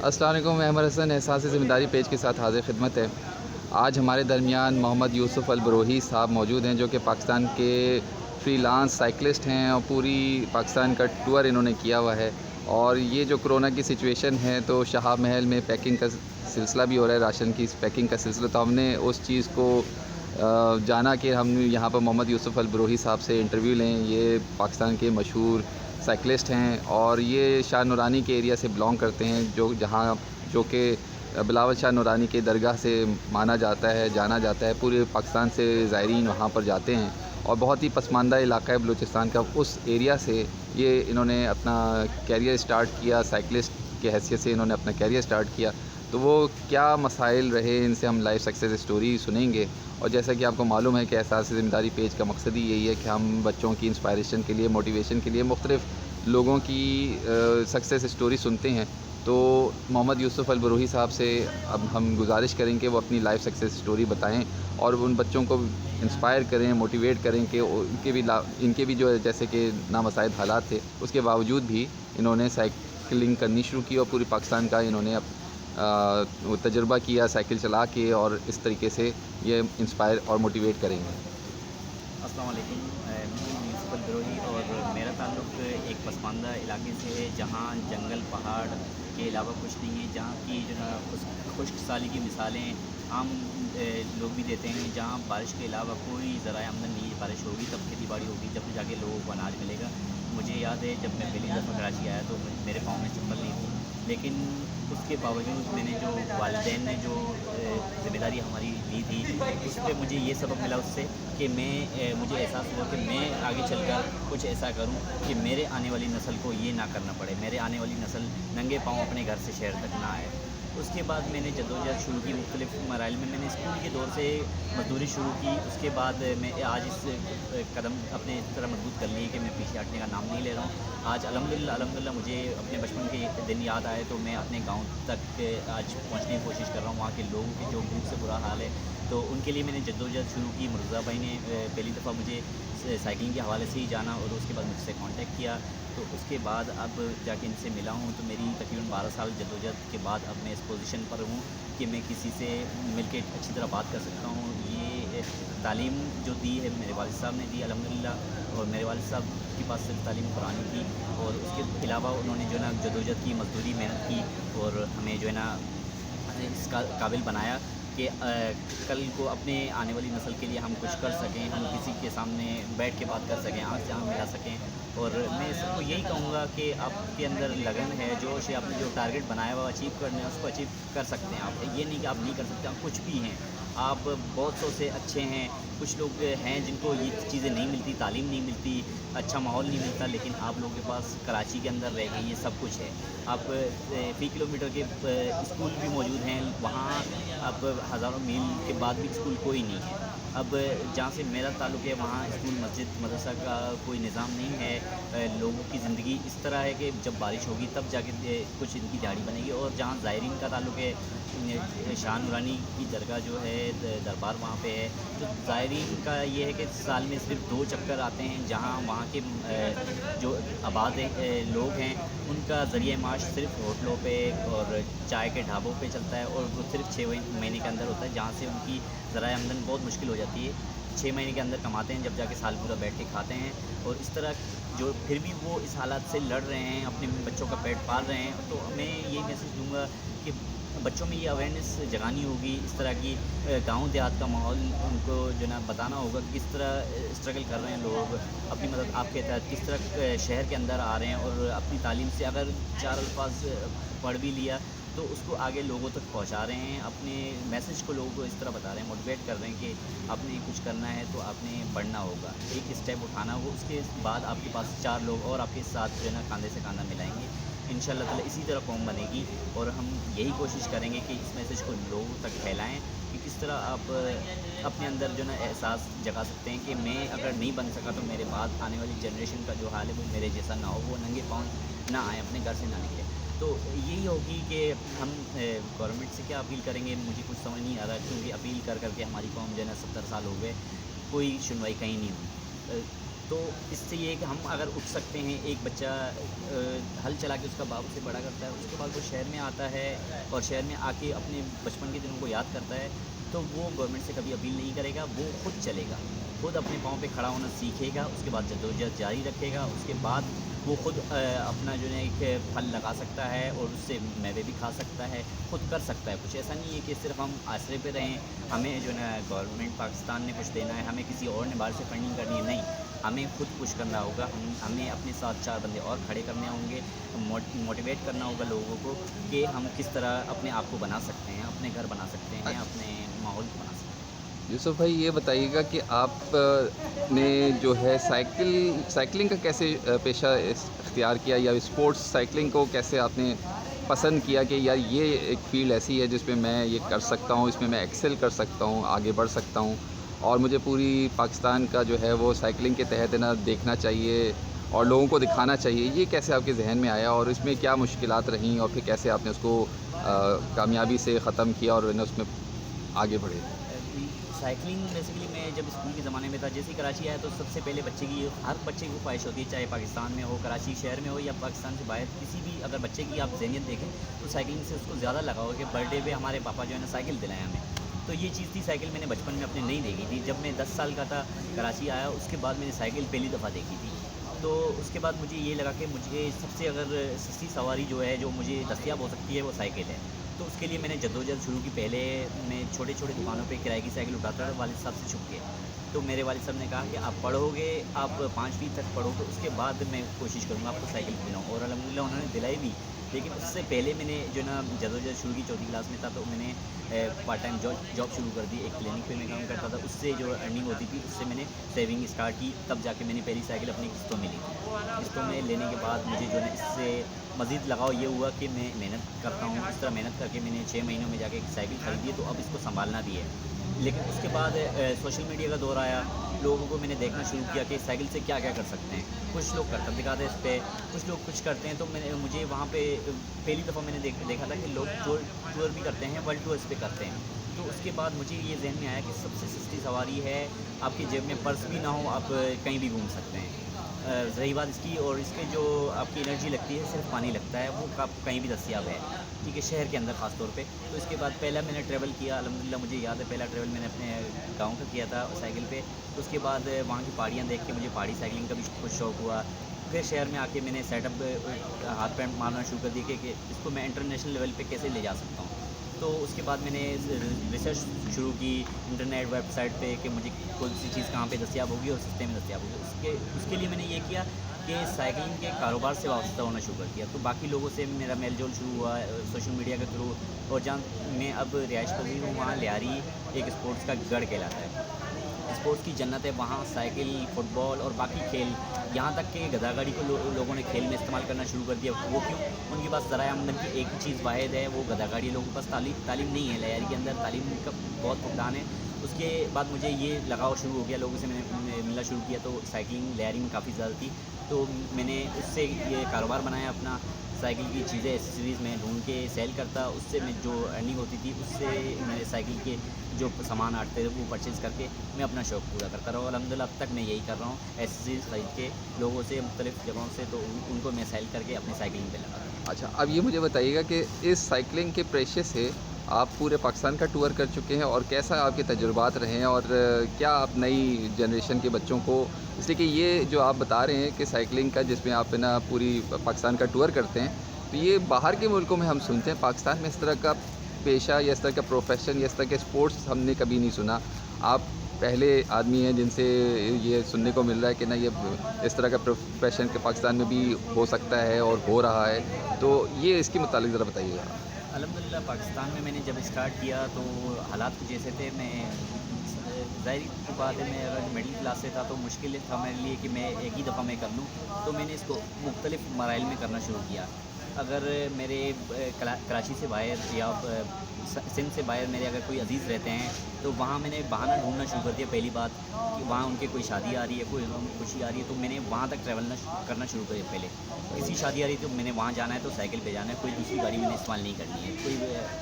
अस्सलाम वालेकुम। मैं अमर हसन एहसास ज़िम्मेदारी पेज के साथ हाज़िर खिदमत है। आज हमारे दरमियान मोहम्मद यूसुफ़ अल-बरोही साहब मौजूद हैं, जो कि पाकिस्तान के फ्रीलांस साइक्लिस्ट हैं और पूरी पाकिस्तान का टूर इन्होंने किया हुआ है। और ये जो कोरोना की सिचुएशन है, तो शहाब महल में पैकिंग का सिलसिला भी हो रहा है, राशन की पैकिंग का सिलसिला। तो हमने उस चीज़ को जाना कि हम यहाँ पर मोहम्मद यूसुफ़ अल-बरोही साहब से इंटरव्यू लें। ये पाकिस्तान के मशहूर साइक्लिस्ट हैं और ये शाह नूरानी के एरिया से बिलॉन्ग करते हैं, जो कि बिलावल शाह नूरानी के दरगाह से माना जाता है, जाना जाता है। पूरे पाकिस्तान से ज़ायरीन वहाँ पर जाते हैं और बहुत ही पसमानदा इलाका है बलूचिस्तान का। उस एरिया से ये इन्होंने अपना कैरियर स्टार्ट किया, साइक्लिस्ट की हैसियत से इन्होंने अपना कैरियर स्टार्ट किया। तो वो क्या मसाइल रहे, इनसे हम लाइफ सक्सेस स्टोरी सुनेंगे। और जैसा कि आपको मालूम है कि एहसास ज़िम्मेदारी पेज का मकसद ही यही है कि हम बच्चों की इंस्पायरेशन के लिए, मोटिवेशन के लिए मुख्तलिफ़ लोगों की सक्सेस स्टोरी सुनते हैं। तो मोहम्मद यूसुफ़ अल-बरोही साहब से अब हम गुजारिश करें कि वो अपनी लाइफ सक्सेस स्टोरी बताएं और उन बच्चों को इंस्पायर करें, मोटिवेट करें कि इनके भी जो है, जैसे कि नामसाइद हालात थे, उसके बावजूद भी इन्होंने साइकिलिंग करनी शुरू की और पूरे पाकिस्तान का इन्होंने वो तजुर्बा किया साइकिल चला के, और इस तरीके से ये इंस्पायर और मोटिवेट करेंगे। अस्सलाम वालेकुम। मैं यूसुफ़ अल-बरोही और मेरा ताल्लुक़ एक पसमानदा इलाके से है, जहाँ जंगल पहाड़ के अलावा कुछ नहीं है, जहाँ की जो है खुश्क साली की मिसालें आम लोग भी देते हैं, जहाँ बारिश के अलावा कोई ज़राए आमदन नहीं है। बारिश होगी तब खेती बाड़ी होगी, जब जाके लोगों को अनाज मिलेगा। मुझे याद है जब मैं पहली दफ़ा कराची आया तो मेरे पाँव में चप्पल नहीं थी, लेकिन उसके बावजूद मैंने जो वालिदैन ने जो ज़िम्मेदारी हमारी दी थी, उस पे मुझे ये सबक मिला उससे कि मुझे एहसास हुआ कि मैं आगे चलकर कुछ ऐसा करूं कि मेरे आने वाली नस्ल को ये ना करना पड़े, मेरे आने वाली नस्ल नंगे पाँव अपने घर से शहर तक ना आए। उसके बाद मैंने जद्दोजहद शुरू की, मुख्तलिफ़ मराइल में मैंने स्कूल के दौर से मज़दूरी शुरू की। उसके बाद मैं आज इस कदम अपने इस तरह मजबूत कर लिए कि मैं पीछे हटने का नाम नहीं ले रहा हूँ। आज अल्हम्दुलिल्लाह मुझे अपने बचपन के दिन याद आए तो मैं अपने गाँव तक आज पहुँचने की कोशिश कर रहा हूँ। वहाँ के लोगों के जो भूख से बुरा हाल है, तो उनके लिए मैंने जद्दोजहद शुरू की। मुर्तज़ा भाई ने पहली दफ़ा मुझे साइकिलिंग के हवाले से ही जाना और उसके बाद मुझसे कांटेक्ट किया। तो उसके बाद अब जाके इनसे मिला हूँ, तो मेरी तकरीबन 12 साल जद्दोजहद के बाद अब मैं इस पोजीशन पर हूँ कि मैं किसी से मिलके अच्छी तरह बात कर सकता हूँ। ये तालीम जो दी है मेरे वालिद साहब ने दी अल्हम्दुलिल्लाह, और मेरे वालिद साहब के पास सिर्फ तालीम कुरानी थी, और उसके अलावा उन्होंने जो है ना जद्दोजहद की, मज़दूरी, मेहनत की और हमें जो है ना इस काबिल बनाया कि कल को अपने आने वाली नस्ल के लिए हम कुछ कर सकें, हम किसी के सामने बैठ के बात कर सकें, आँख से आँख मिला सकें। और मैं सबको यही कहूँगा कि आपके अंदर लगन है, जोश है, आपने जो टारगेट बनाया हुआ अचीव करना है, उसको अचीव कर सकते हैं आप। ये नहीं कि आप नहीं कर सकते, आप कुछ भी हैं, आप बहुत सौ से अच्छे हैं। कुछ लोग हैं जिनको ये चीज़ें नहीं मिलती, तालीम नहीं मिलती, अच्छा माहौल नहीं मिलता, लेकिन आप लोगों के पास कराची के अंदर रह के ये सब कुछ है। आप फ़ी किलोमीटर के स्कूल भी मौजूद हैं, वहाँ अब हज़ारों मील के बाद भी स्कूल कोई नहीं है। अब जहाँ से मेरा ताल्लुक़ है वहाँ स्कूल, मस्जिद, मदरसा का कोई निज़ाम नहीं है। लोगों की ज़िंदगी इस तरह है कि जब बारिश होगी तब जाके कुछ इनकी दिहाड़ी बनेगी। और जहाँ ज़ायरीन का ताल्लुक़ है, शाह नूरानी की दरगाह जो है, दरबार वहाँ पे है, तो ज़ायरीन का ये है कि साल में सिर्फ़ 2 चक्कर आते हैं, जहाँ वहाँ के जो आबाद लोग हैं, उनका ज़रिया माश सिर्फ़ होटलों पे और चाय के ढाबों पे चलता है, और वो सिर्फ़ 6 महीने के अंदर होता है, जहाँ से उनकी ज़राए आमदन बहुत मुश्किल हो जाती है। 6 महीने के अंदर कमाते हैं, जब जाके साल पूरा बैठ के खाते हैं। और इस तरह जो फिर भी वो इस हालात से लड़ रहे हैं, अपने बच्चों का पेट पाल रहे हैं। तो मैं यही मैसेज दूँगा कि बच्चों में ये अवेयरनेस जगानी होगी, इस तरह की गाँव देहात का माहौल उनको जो ना बताना होगा कि किस तरह स्ट्रगल कर रहे हैं लोग अपनी मदद आपके तहत, किस तरह शहर के अंदर आ रहे हैं, और अपनी तालीम से अगर 4 अल्फाज पढ़ भी लिया तो उसको आगे लोगों तक पहुंचा रहे हैं, अपने मैसेज को लोगों को इस तरह बता रहे हैं, मोटिवेट कर रहे हैं कि आपने कुछ करना है तो आपने बढ़ना होगा, एक स्टेप उठाना होगा, उसके बाद आपके पास 4 लोग और आपके साथ जो है ना कंधे से कंधा मिलाएंगे। इंशाल्लाह ताला इसी तरह कौम बनेगी। और हम यही कोशिश करेंगे कि इस मैसेज को लोगों तक फैलाएँ कि किस तरह आप अपने अंदर जो ना एहसास जगा सकते हैं कि मैं अगर नहीं बन सका तो मेरे बाद आने वाली जनरेशन का जो हाल है वो मेरे जैसा ना हो, वो नंगे पाँव ना आए, अपने घर से ना निकले। तो यही होगी कि हम गवर्नमेंट से क्या अपील करेंगे, मुझे कुछ समझ नहीं आ रहा, क्योंकि अपील कर कर के हमारी कौम जो है ना 70 साल हो गए, कोई सुनवाई कहीं नहीं हुई। तो इससे ये है कि हम अगर उठ सकते हैं, एक बच्चा हल चला के उसका बाप उसे बड़ा करता है, उसके बाद वो शहर में आता है और शहर में आके अपने बचपन के दिनों को याद करता है, तो वो गवर्नमेंट से कभी अपील नहीं करेगा, वो खुद चलेगा, खुद अपने पाँव पे खड़ा होना सीखेगा, उसके बाद जद्दोजहद जारी रखेगा, उसके बाद वो खुद अपना जो है एक फल लगा सकता है और उससे मेवे भी खा सकता है, खुद कर सकता है कुछ। ऐसा नहीं है कि सिर्फ हम आसरे पे रहें, हमें जो है गवर्नमेंट पाकिस्तान ने कुछ देना है, हमें किसी और ने बाहर से फंडिंग करनी है, नहीं, हमें खुद कुछ करना होगा। हमें अपने साथ 4 बंदे और खड़े करने होंगे, मोटिवेट करना होगा लोगों को कि हम किस तरह अपने आप को बना सकते हैं, अपने घर बना सकते हैं, अपने माहौल को बना सकते हैं। यूसुफ भाई ये बताइएगा कि आप ने जो है साइकिलिंग का कैसे पेशा इख्तियार किया, या स्पोर्ट्स साइकिलिंग को कैसे आपने पसंद किया कि यार ये एक फ़ील्ड ऐसी है जिसमें मैं ये कर सकता हूँ, इसमें मैं एक्सेल कर सकता हूँ, आगे बढ़ सकता हूँ, और मुझे पूरी पाकिस्तान का जो है वो साइकिलिंग के तहत ना देखना चाहिए और लोगों को दिखाना चाहिए। ये कैसे आपके जहन में आया और इसमें क्या मुश्किलात रहीं और फिर कैसे आपने उसको कामयाबी से ख़त्म किया और ना उसमें आगे बढ़े? साइकिलिंग बेसिकली मैं जब स्कूल के ज़माने में था, जैसे ही कराची आया तो सबसे पहले हर बच्चे की ख्वाहिश होती है, चाहे पाकिस्तान में हो, कराची शहर में हो या पाकिस्तान से बाहर, किसी भी अगर बच्चे की आप ज़हनियत देखें तो साइकिलिंग से उसको ज़्यादा लगा हो कि बर्थडे पे हमारे पापा जो है ना साइकिल दिलाएं हमें। तो ये चीज़ थी, साइकिल मैंने बचपन में अपने नहीं देखी थी। जब मैं 10 साल का था, कराची आया, उसके बाद मैंने साइकिल पहली दफ़ा देखी थी। तो उसके बाद मुझे ये लगा कि मुझे सबसे अगर सस्ती सवारी जो है, जो मुझे दस्तयाब हो सकती है, वो साइकिल है। तो उसके लिए मैंने जद्दोजहद शुरू की। पहले मैं छोटे-छोटे दुकानों पे किराए की साइकिल उठाता था, वालिद साहब से छुप के। तो मेरे वालिद साहब ने कहा कि आप पढ़ोगे, आप 5वीं तक पढ़ोगे, उसके बाद मैं कोशिश करूँगा आपको साइकिल दिलाऊँ, और अल्हम्दुलिल्लाह उन्होंने दिलाई भी। लेकिन उससे पहले मैंने जो ना जद्दोजहद शुरू की, 4वीं क्लास में था, तो मैंने पार्ट टाइम जॉब शुरू कर दी। एक क्लिनिक पे मैं काम करता था, उससे जो अर्निंग होती थी उससे मैंने सेविंग स्टार्ट की। तब जाके मैंने पहली साइकिल अपनी किस्तों में ली थी। किस्तों में लेने के बाद मुझे जो है ना इससे मज़ीद लगाव ये हुआ कि मैं मेहनत करता हूँ। इस तरह मेहनत करके मैंने 6 महीनों में जाके एक साइकिल खरीदी है, तो अब इसको सँभालना भी है। लेकिन उसके बाद सोशल मीडिया का दौर आया, लोगों को मैंने देखना शुरू किया कि साइकिल से क्या-क्या कर सकते हैं। कुछ लोग करतब दिखाते हैं इस पे, कुछ लोग कुछ करते हैं। तो मुझे वहाँ पे पहली दफ़ा मैंने देखा था कि लोग टूर भी करते हैं, वर्ल्ड टूर्स पे करते हैं। तो उसके बाद मुझे ये ज़हन में आया कि सबसे सस्ती सवारी है, आपकी जेब में पर्स भी ना हो, आप कहीं भी घूम सकते हैं। रही बात इसकी, और इसके जो आपकी एनर्जी लगती है, सिर्फ पानी लगता है, वो आप कहीं भी दस्तयाब है, ठीक है, शहर के अंदर ख़ास तौर पे। तो इसके बाद पहला मैंने ट्रैवल किया, अल्हम्दुलिल्लाह मुझे याद है पहला ट्रैवल मैंने अपने गाँव का किया था साइकिल पे। तो उसके बाद वहाँ की पहाड़ियाँ देख के मुझे पहाड़ी साइकिलिंग का भी कुछ शौक़ हुआ। फिर शहर में आके मैंने सेटअप हाथ पैर मारना शुरू कर दिया कि इसको मैं इंटरनेशनल लेवल पे कैसे ले जा सकता हूँ। तो उसके बाद मैंने रिसर्च शुरू की इंटरनेट वेबसाइट पे कि मुझे कौन सी चीज़ कहाँ पे दस्तयाब होगी और सस्ते में दस्तयाब होगी। उसके लिए मैंने ये किया कि साइकिलिंग के कारोबार से वाबस्ता होना शुरू कर दिया। तो बाकी लोगों से मेरा मेल जोल शुरू हुआ सोशल मीडिया के थ्रू, और जहाँ मैं अब रिहाइश पज़ीर हूँ, वहाँ लियारी एक स्पोर्ट्स का गढ़ कहलाता है। स्पोर्ट्स की जन्नत है वहाँ। साइकिल, फुटबॉल और बाकी खेल, यहाँ तक कि गधागाड़ी को लोगों ने खेल में इस्तेमाल करना शुरू कर दिया। वो क्यों? उनके पास ज़राए आमदन की एक ही चीज़ वाहिद है, वो गधागाड़ी। लोगों के पास तालीम नहीं है, लियारी के अंदर तालीम का बहुत फुकदान है। उसके बाद मुझे ये लगाव शुरू हो गया, लोगों से मैंने मिलना शुरू किया, तो साइकिलिंग लियारी में काफ़ी ज़्यादा थी। तो मैंने उससे ये कारोबार बनाया अपना। साइकिल की चीज़ें, एक्सेसरीज़ मैं ढूँढ के सेल करता, उससे मैं जो अर्निंग होती थी उससे मेरे साइकिल के जो सामान आते थे वो परचेज़ करके मैं अपना शौक़ पूरा करता रहा, और अल्हम्दुलिल्लाह अब तक मैं यही कर रहा हूँ। एक्सेसरीज़ ख़रीद के लोगों से, मुख्तलिफ़ जगहों से, तो उनको मैं सेल करके अपनी साइकिलिंग पे लगाता हूँ। अच्छा, अब ये मुझे बताइएगा कि इस साइकिलिंग के पेशे से आप पूरे पाकिस्तान का टूर कर चुके हैं, और कैसा आपके तजुर्बात रहे हैं, और क्या आप नई जनरेशन के बच्चों को, इसलिए कि ये जो आप बता रहे हैं कि साइकिलिंग का जिसमें आप ना पूरी पाकिस्तान का टूर करते हैं, तो ये बाहर के मुल्कों में हम सुनते हैं, पाकिस्तान में इस तरह का पेशा या इस तरह का प्रोफेशन या इस तरह के स्पोर्ट्स हमने कभी नहीं सुना। आप पहले आदमी हैं जिनसे ये सुनने को मिल रहा है कि ना ये इस तरह का प्रोफेशन के पाकिस्तान में भी हो सकता है और हो रहा है, तो ये इसके मुतालिक ज़रा बताइएगा। अल्हम्दुलिल्लाह पाकिस्तान में मैंने जब स्टार्ट किया तो हालात कुछ ऐसे थे। मैं ज़ाहिर सी बात है, मैं अगर मिडिल क्लास से था तो मुश्किल था मेरे लिए कि मैं एक ही दफ़ा में कर लूँ। तो मैंने इसको मुख्तलिफ़ मराइल में करना शुरू किया। अगर मेरे कराची से बाहर या सिंध से बाहर मेरे अगर कोई अज़ीज़ रहते हैं, तो वहाँ मैंने बहाना ढूँढना शुरू कर दिया। पहली बात कि वहाँ उनके कोई शादी आ रही है, कोई खुशी आ रही है, तो मैंने वहाँ तक ट्रैवल करना शुरू कर दिया। पहले किसी शादी आ रही थी तो मैंने वहाँ जाना है तो साइकिल पे जाना है, कोई दूसरी गाड़ी मैंने इस्तेमाल नहीं करनी है, कोई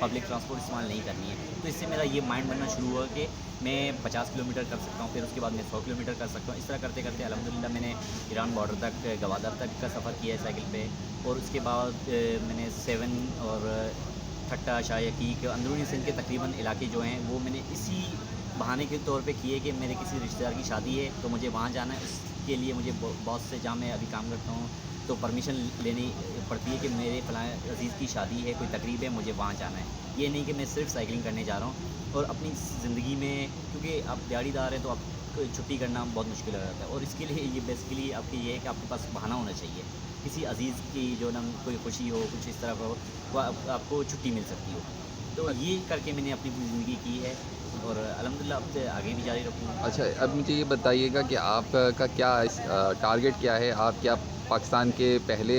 पब्लिक ट्रांसपोर्ट इस्तेमाल नहीं करनी है। तो इससे मेरा ये माइंड बनना शुरू हुआ कि मैं 50 किलोमीटर कर सकता हूँ, फिर उसके बाद मैं 100 किलोमीटर कर सकता हूँ। इस तरह करते करते अल्हम्दुलिल्लाह मैंने ईरान बॉर्डर तक, गवादर तक का सफ़र किया है साइकिल पे। और उसके बाद मैंने 7 और ठट्टा, शाह-ए-हकीक, अंदरूनी सिंध के तकरीबन इलाके जो हैं वो मैंने इसी बहाने के तौर पे किए कि मेरे किसी रिश्तेदार की शादी है तो मुझे वहाँ जाना है। उसके लिए मुझे बॉस से, जहाँ मैं अभी काम करता हूँ, तो परमिशन लेनी पड़ती है कि मेरे फलाँ अज़ीज़ की शादी है, कोई तकरीब है, मुझे वहाँ जाना है। ये नहीं कि मैं सिर्फ़ साइकिलिंग करने जा रहा हूँ। और अपनी ज़िंदगी में, क्योंकि आप दिहाड़ीदार हैं तो आप छुट्टी करना बहुत मुश्किल हो जाता है, और इसके लिए ये बेसिकली आपके ये है कि आपके पास बहाना होना चाहिए। किसी अज़ीज़ की जो ना कोई खुशी हो, कुछ इस तरह का हो, वो आपको छुट्टी मिल सकती हो। तो ये करके मैंने अपनी पूरी ज़िंदगी की है, और अल्हम्दुलिल्लाह अब से आगे भी जारी रखूँगा। अच्छा, अब मुझे ये बताइएगा कि आपका क्या टारगेट क्या है? आप क्या पाकिस्तान के पहले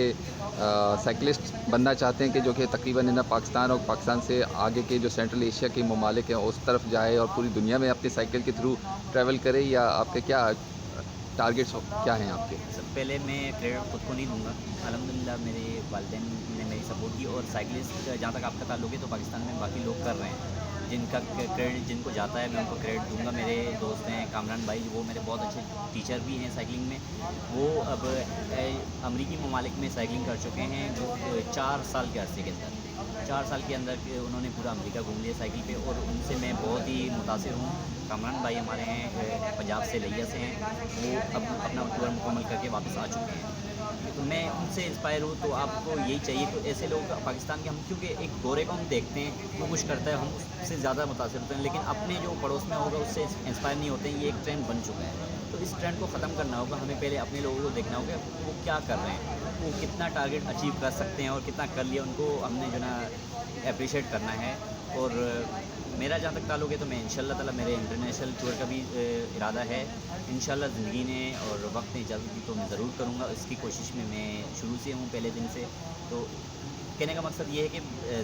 साइक्लिस्ट बनना चाहते हैं कि जो कि तकरीबन है ना पाकिस्तान और पाकिस्तान से आगे के जो सेंट्रल एशिया के ममालिक हैं उस तरफ जाए और पूरी दुनिया में अपनी साइकिल के थ्रू ट्रैवल करे, या आपके क्या टारगेट्स क्या हैं आपके? सबसे पहले मैं क्रेडिट खुद को नहीं दूँगा। अल्हम्दुलिल्लाह मेरे वालिदैन ने मेरी सपोर्ट की, और साइकिलिस्ट जहाँ तक आपका ताल्लुक है तो पाकिस्तान में बाकी लोग कर रहे हैं। जिनका क्रेडिट जिनको जाता है मैं उनको क्रेडिट दूँगा। मेरे दोस्त हैं कामरान भाई, वो मेरे बहुत अच्छे टीचर भी हैं साइकिलिंग में। वो अब अमरीकी ममालिक में साइकिलिंग कर चुके हैं, जो 4 साल के अरसे के अंदर। 4 साल के अंदर उन्होंने पूरा अमेरिका घूम लिया साइकिल पे, और उनसे मैं बहुत ही मुतासिर हूँ। कामरान भाई हमारे हैं पंजाब से, लिया से हैं। वो अब अपना टूर मुकम्मल करके वापस आ चुके हैं। तो मैं उनसे इंस्पायर हूँ, तो आपको यही चाहिए। तो ऐसे लोग पाकिस्तान के, हम क्योंकि एक गोरे को हम देखते हैं वो कुछ करता है, हम उससे ज़्यादा मुतासिर होते हैं, लेकिन अपने जो पड़ोस में होगा उससे इंस्पायर नहीं होते हैं। ये एक ट्रेंड बन चुका है। तो इस ट्रेंड को ख़त्म करना होगा। हमें पहले अपने लोगों को देखना होगा वो क्या कर रहे हैं, वो कितना टारगेट अचीव कर सकते हैं और कितना कर लिया, उनको हमने जो ना एप्रिशिएट करना है। और मेरा जहाँ तक ताल्लुक है तो मैं इंशाअल्लाह ताला मेरे इंटरनेशनल टूर का भी इरादा है। इंशाअल्लाह ज़िंदगी ने और वक्त ने इजाज़त दी तो मैं ज़रूर करूँगा। इसकी कोशिश में मैं शुरू से हूँ, पहले दिन से। तो कहने का मकसद ये है कि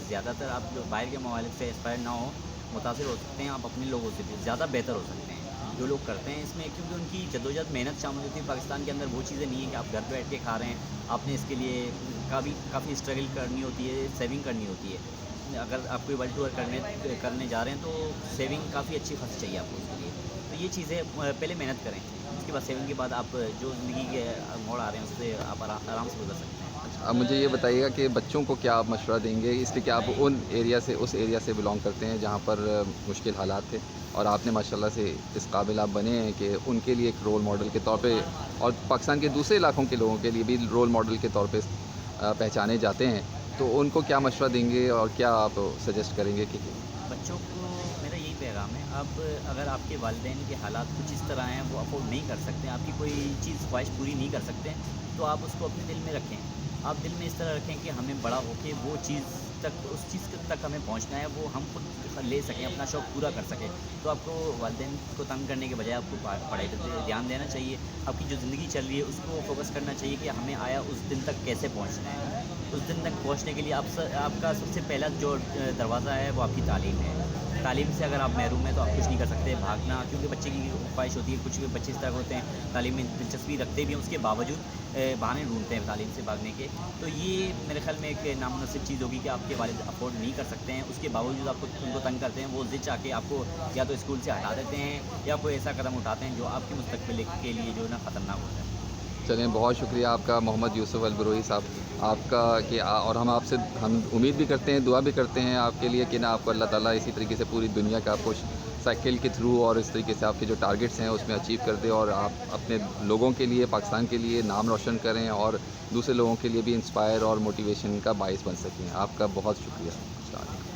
ज़्यादातर आप जो बाहर के ममालिक से इंस्पायर ना हो, मुतासिर हो सकते हैं आप अपने लोगों से भी ज़्यादा बेहतर हो सकते हैं जो लोग करते हैं इसमें, क्योंकि उनकी जद्दोजहद मेहनत शामिल होती है। पाकिस्तान के अंदर वो चीज़ें नहीं है कि आप घर बैठ के खा रहे हैं। आपने इसके लिए काफ़ी स्ट्रगल करनी होती है, सेविंग करनी होती है। अगर आप कोई वर्ल्ड टूर करने जा रहे हैं तो सेविंग काफ़ी अच्छी खासी चाहिए आपको उसके लिए। तो ये चीज़ें पहले मेहनत करें, उसके बाद सेविंग के बाद आप जो ज़िंदगी के मोड़ आ रहे हैं उससे आप आराम से गुजर सकते हैं। अब मुझे ये बताइएगा कि बच्चों को क्या आप मशवरा देंगे, इसलिए कि आप उस एरिया से बिलोंग करते हैं जहाँ पर मुश्किल हालात थे, और आपने माशाल्लाह से इस काबिल आप बने हैं कि उनके लिए एक रोल मॉडल के तौर पे, और पाकिस्तान के दूसरे इलाकों के लोगों के लिए भी रोल मॉडल के तौर पे पहचाने जाते हैं। तो उनको क्या मशवरा देंगे और क्या आप सजेस्ट करेंगे कि बच्चों को मेरा यही पैगाम है, अब अगर आपके वालिदैन के हालात कुछ इस तरह हैं, वो अफोर्ड नहीं कर सकते, आपकी कोई चीज़ ख्वाहिश पूरी नहीं कर सकते, तो आप उसको अपने दिल में रखें। आप दिल में इस तरह रखें कि हमें बड़ा होके वो चीज़ तक, उस चीज़ तक हमें पहुंचना है, वो हम खुद ले सकें, अपना शौक़ पूरा कर सकें। तो आपको वालिदैन को तंग करने के बजाय आपको पढ़ाई पर ध्यान देना चाहिए। आपकी जो ज़िंदगी चल रही है उसको फोकस करना चाहिए कि हमें आया उस दिन तक कैसे पहुँचना है। उस दिन तक पहुँचने के लिए आपका सबसे पहला जो दरवाज़ा है वो आपकी तालीम है। तालीम से अगर आप महरूम हैं तो आप कुछ नहीं कर सकते। भागना, क्योंकि बच्चे की ख्वाहिश होती है, कुछ बच्चे इस तरह होते हैं तालीम में दिलचस्पी रखते भी हैं, उसके बावजूद बहाने ढूँढते हैं तालीम से भागने के। तो ये मेरे ख़्याल में एक नामुनासिब चीज़ होगी कि आपके वालिद अफोर्ड नहीं कर सकते हैं, उसके बावजूद आपको उनको तंग करते हैं। वो ज़िद चाह के आपको या तो स्कूल से हटा देते हैं या कोई ऐसा कदम उठाते हैं जो आपके मुस्तक़बिल के लिए जो ना ख़तरनाक होता है। चलें, बहुत शुक्रिया आपका मोहम्मद यूसुफ़ अल बरोही साहब, आपका कि और हम उम्मीद भी करते हैं, दुआ भी करते हैं आपके लिए कि ना आपको अल्लाह ताला इसी तरीके से पूरी दुनिया का आपको साइकिल के थ्रू और इस तरीके से आपके जो टारगेट्स हैं उसमें अचीव कर दे, और आप अपने लोगों के लिए, पाकिस्तान के लिए नाम रोशन करें और दूसरे लोगों के लिए भी इंस्पायर और मोटिवेशन का बाइस बन सकें। आपका बहुत शुक्रिया।